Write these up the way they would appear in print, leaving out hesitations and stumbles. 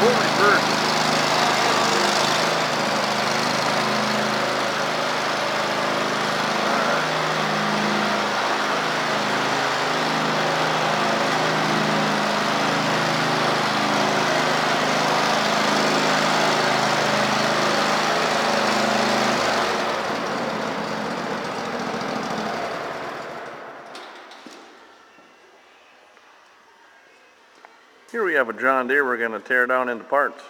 full reverse. Here we have a John Deere we're going to tear down into parts.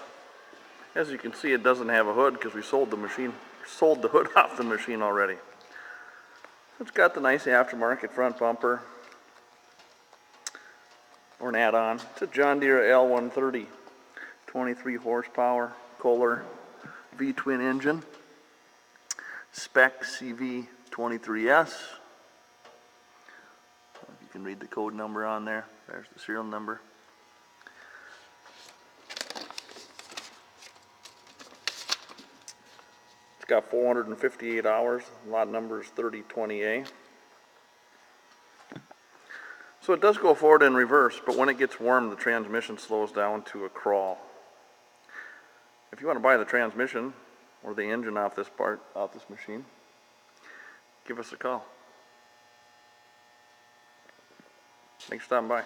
As you can see, it doesn't have a hood because we sold the hood off the machine already. It's got the nice aftermarket front bumper, or an add-on. It's a John Deere L130, 23 horsepower, Kohler V-twin engine, spec CV23S. You can read the code number on there. There's the serial number. It's got 458 hours. Lot number is 3020A. So it does go forward and reverse, but when it gets warm, the transmission slows down to a crawl. If you want to buy the transmission or the engine off this machine, give us a call. Thanks for stopping by.